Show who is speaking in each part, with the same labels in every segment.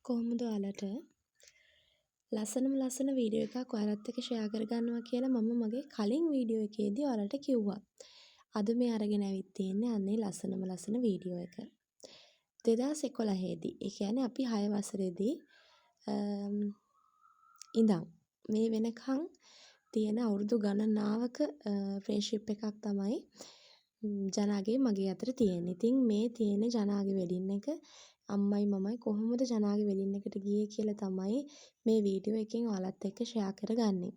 Speaker 1: කොහොමද ඔයාලට ලස්සන වීඩියෝ එකක් ඔයාලත් එක්ක ෂෙයා කරගන්නවා කියලා මම මගේ කලින් වීඩියෝ එකේදී ඔයාලට කිව්වා. අද මේ අරගෙන ඇවිත් තියෙන්නේ අන්නේ ලස්සන වීඩියෝ එක. 2011 දී. ඒ කියන්නේ අපි 6 වසරේදී ඉඳන් මේ වෙනකන් තියෙන අවුරුදු ගණනාවක ෆ්‍රෙන්ඩ්ෂිප් එකක් තමයි ජනාගේ මගේ අතර තියෙන්නේ. ඉතින් මේ තියෙන ජනාගේ වෙඩින් එක අම්මයි මමයි කොහොමද ජනාගේ වෙඩින් එකට ගියේ කියලා තමයි මේ වීඩියෝ එකෙන් ඔයාලත් එක්ක ෂෙයා කරගන්නේ.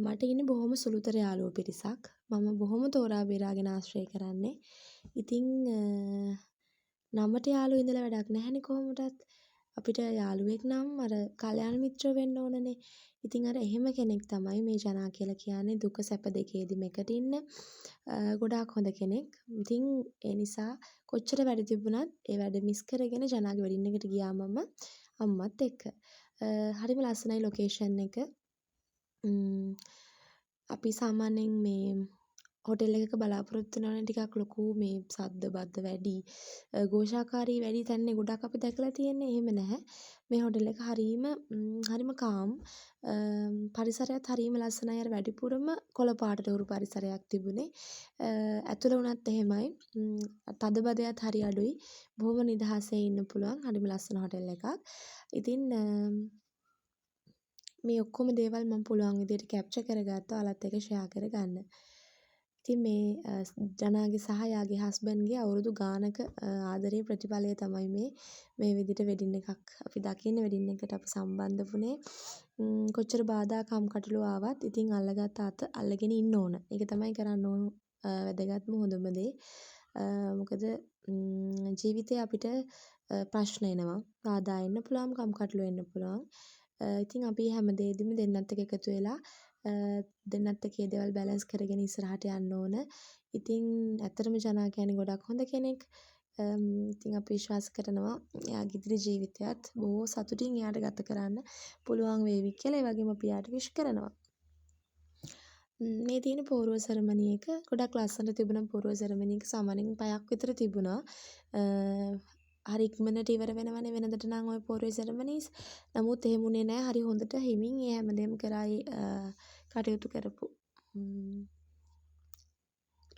Speaker 1: මට ඉන්නේ බොහොම සුළුතර යාළුවෝ පිරිසක්. මම බොහොම තෝරා බේරාගෙන ආශ්‍රය කරන්නේ. ඉතින් නමට යාළුවෝ ඉඳලා වැඩක් නැහැනේ කොහොමදත්. අපිට යාළුවෙක් නම් අර කල්‍යාණ මිත්‍රයෝ වෙන්න ඕනනේ. ඉතින් අර එහෙම කෙනෙක් තමයි මේ ජනා කියලා කියන්නේ දුක සැප දෙකේදීම එකට ඉන්න ගොඩාක් හොඳ කෙනෙක්. ඉතින් ඒ නිසා කොච්චර වැඩ තිබුණත් ඒ වැඩ මිස් කරගෙන ජනාගේ වෙඩින් එකට ගියා මම අම්මත් එක්ක. හරිම ලස්සනයි ලොකේෂන් එක. අපි සාමාන්‍යයෙන් මේ හොටෙල් එකක බලාපොරොත්තු වෙනවනේ ටිකක් ලොකු මේ සද්ද බද්ද වැඩි ഘോഷාකාරී වැඩි තැන්නේ ගොඩක් අපි දැකලා තියෙන්නේ. එහෙම නැහැ. මේ හොටෙල් එක හරීම කාම් පරිසරයත් හරීම ලස්සනයි. අර වැඩිපුරම කොළ පාටට උරු පරිසරයක් තිබුණේ. ඇතුළ වුණත් එහෙමයි. තද බදයත් හරි අඩුයි. බොහොම නිදහසේ ඉන්න පුළුවන්. හරිම ලස්සන හොටෙල් එකක්. ඉතින් මේ ඔක්කොම දේවල් මම පුළුවන් විදිහට කැප්චර් කරගත්තා ඔයාලත් එක්ක ෂෙයා කරගන්න. ඉතින් මේ ජනාගේ සහ යාගේ හස්බන්ඩ්ගේ අවුරුදු ගානක ආදරේ ප්‍රතිඵලය තමයි මේ විදිහට වෙඩින් එකක් අපි දකින්න වෙඩින් එකට අපි සම්බන්ධ වුණේ. කොච්චර බාධා කම්කටොළු ආවත් ඉතින් අල්ලගත්ත අත අල්ලගෙන ඉන්න ඕන. ඒක තමයි කරන්න ඕන වැදගත්ම හොඳම දේ. මොකද ජීවිතේ අපිට ප්‍රශ්න එනවා. බාධා එන්න පුළුවන්, කම්කටොළු එන්න පුළුවන්. ඉතින් අපි හැම දෙයකදීම දෙන්නත් එක්ක එකතු වෙලා දෙන්නත් එක්ක මේ දේවල් බැලන්ස් කරගෙන ඉස්සරහට යන්න ඕන. ඉතින් ඇත්තටම ජනා කියන්නේ ගොඩක් හොඳ කෙනෙක්. ඉතින් අපි විශ්වාස කරනවා එයාගේ ඉදිරි ජීවිතයත් බොහෝ සතුටින් එයාට ගත කරන්න පුළුවන් වේවි කියලා. ඒ වගේම අපි එයාට විශ් කරනවා. මේ තියෙන පෝරුව සෙරමනි එක ගොඩක් ලස්සනට තිබුණා. පෝරුව සෙරමනි එක සාමාන්‍යයෙන් පැයක් විතර තිබුණා. හරි ඉක්මනට ඉවර වෙනවනේ වෙනදට නම් ওই පෝරුවේ සෙරමනිස්. නමුත් එහෙම උනේ නැහැ. හරි හොඳට හිමින් ඒ හැමදේම කරායි කටයුතු කරපු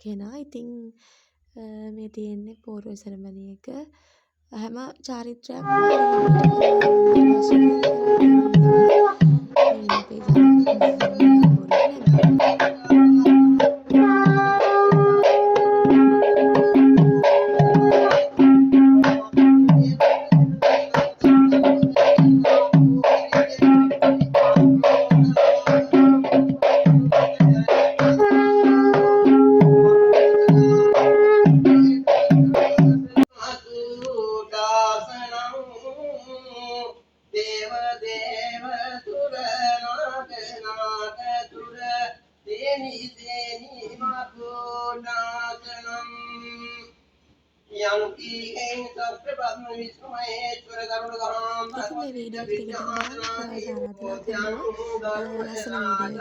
Speaker 1: කෙනා. ඉතින් මේ තියෙන්නේ පෝරුවේ සෙරමනි එක. හැම චාරිත්‍රාක්ම ඉතින් මේ වීඩියෝ එක දිගටම බලන්න ඔයාලට ආරාධනා කරනවා. ලස්සන වීඩියෝ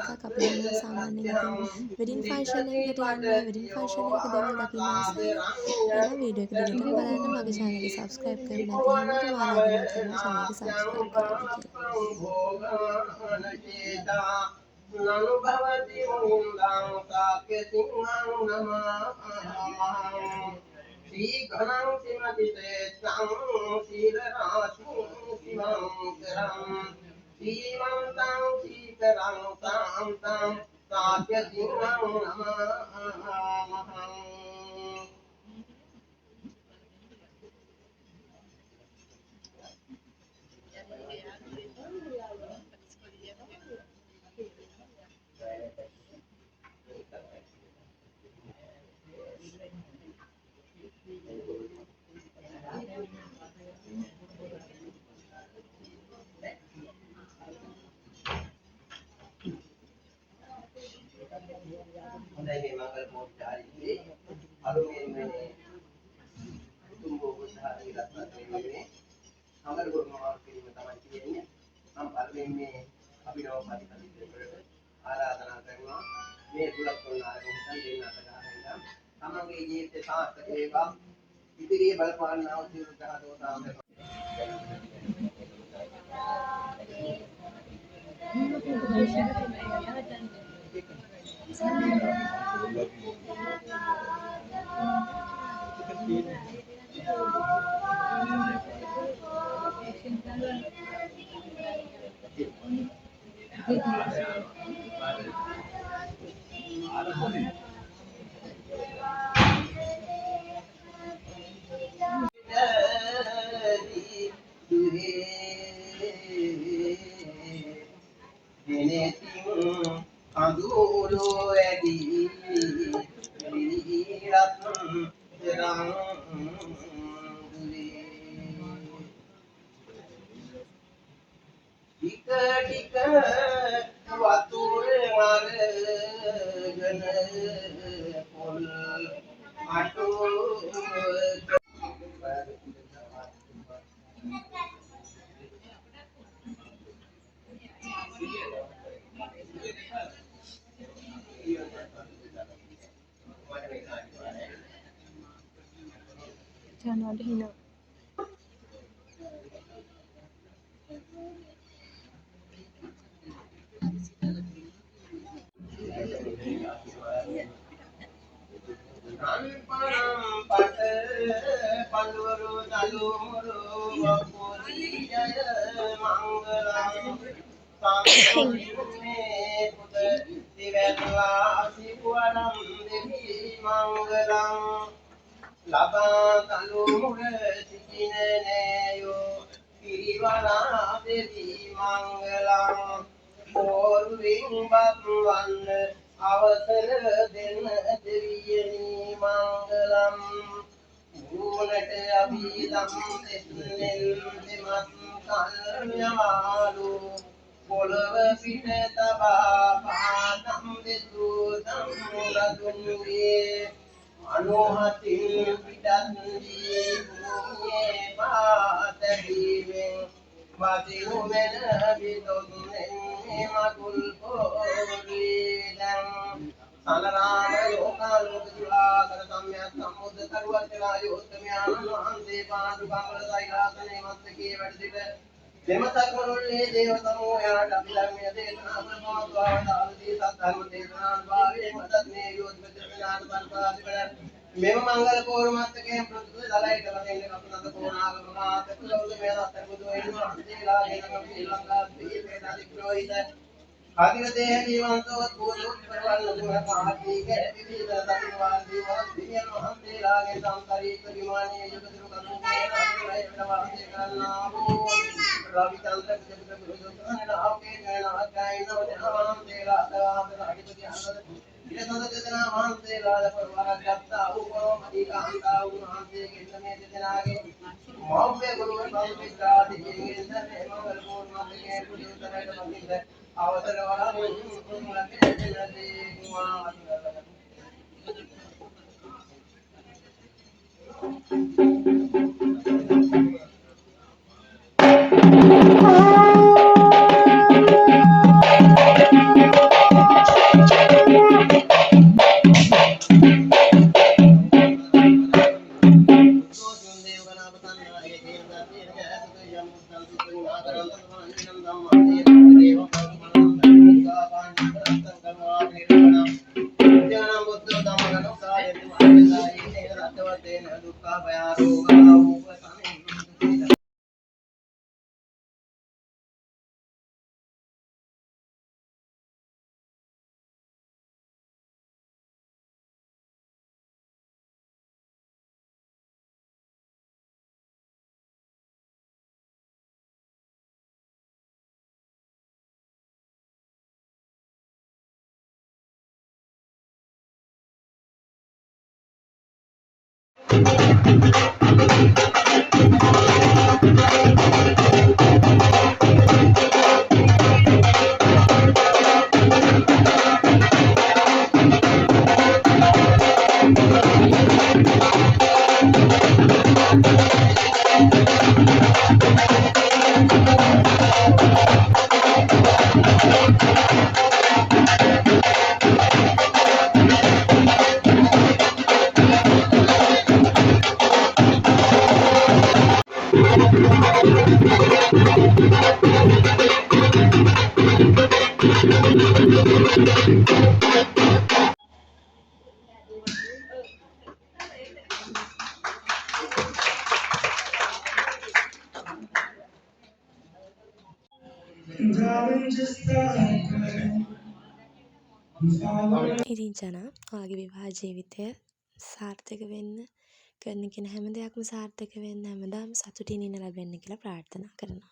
Speaker 1: එකක් අපි හැමෝම සාමාන්‍යයෙන් ඉතින් වෙඩින් ෆන්ක්ෂන් එකකට යන්නේ වෙඩින් ෆන්ක්ෂන් එකක දේවල් දකින්න ආසයිනේ. එහෙනම් වීඩියෝ එක දිගටම බලන්න. මගේ channel එක subscribe කරලා නැති හැමෝටම ආරාධනා කරනවා channel එක subscribe කරන්න කියලා. නනු භවති මුංගං තාප්‍ය සිංහං නමః සීඝනං සිමතිතේත්තං සීල රාශිං සිවං කරං සීමන්තං සීකරං තාන්තං තාප්‍ය සිංහං නමః. හොඳයි මේ මංගල පෝස්ටාරියේ අරුමෙන් මේ තුන් බෝසතාණන් ඉලක්කත් වෙන්නේ මංගල ගුරුමාවක් කිරීම තමයි කියන්නේ. මම පරිවෙන් මේ අභිනව පරිකල්පිතවලට ආරාධනා කරනවා මේ දුලක් වුණ ආරම්භයෙන් දෙන්නට ගන්න. තමන්ගේ ජීවිතය සාර්ථක වේවා. ඉදිරියේ බලපාන අවශ්‍ය උත්සාහ දෝතාම
Speaker 2: අඳුරු ඇති විරත් රං ටික ටික වතුර මරගෙන පොල් අටුව Anparam pata panduru dalumuru vapuri jaya mangalam sampume puta divetla sipuaram devi mangalam laba dalumuru sikineneyo pirivala devi mangalam Porving Batwan අවසර දෙන්න දෙවියනි මංගලම් ගුණට අභිදම් දෙන්නෙන් දෙමත් කල්යමාලු පොළව පිට තබා පාදම් දෙසු සම්රදුන්ගේ අනෝහතින් පිටත් දී භූමියේ පාතදීවෙන් වදිනු මෙන විදොන්නේ මකුල් පොරිදං සලරාම යෝකාලෝක දිවාකර සම්්‍යක් සම්මුද්ද කරුවත්ලා යෝත්තමයන් වහන්සේ පාදු කමල සෛලාසනේ මත්තකේ වැඩ සිට දෙමතක් මොළුල්ලේ දේව සමූහයාට අභිධර්මය දේශනා ප්‍රමාත්වා දාලදී සත්ධර්ම දේශනා භාවයේ මතත් මේ යෝධ ඥාන සංපාදිකර මෙම මංගල කෝරමත්තකයෙන් ප්‍රතිපද දලයිට වදින්න කපුනද කෝණාගම මාතක ලෞද මේ රත්න බුදු වෙනවා අන්තිලා දේනම ශ්‍රී ලංකා දීපේ අධික්‍රෝහිත ආදිවතේ ජීවන්තවත් බෝධි පරිවර්ණ දුර පාටි කැවිවිද දකින්න වාදී වත් දියන් වහන්සේලාගේ සම්පරීත විමානයේ යුගතුරු කරුණේ රාජ්‍යය වාසය කරන්නා වූ රවිචන්ද්‍ර ජගත ගුරුතුමන් ආපේ නායකයන් වහන්සේලා ආදර අධිපති අනුරද ඉරසඳ දෙදෙනා වහන්සේලාද පරිවාරයක් ගත්තා වූ මදීකාන්තා වූ වහන්සේගේ මේ දෙදෙනාගේ මෞර්ය ගුරුවර සම්පිතා දෙවියන්ගේ සරේ මංගල පූර්ණමතකේ පුදුතරයට මැදින්ද අවසර වරන් මුලකේ කුමාර
Speaker 1: ඉතින් ජනා ඔයාගේ විවාහ ජීවිතය සාර්ථක වෙන්න කරන කෙන හැම දෙයක්ම සාර්ථක වෙන්න හැමදාම සතුටින් ඉන්න ලැබෙන්න කියලා ප්‍රාර්ථනා කරනවා.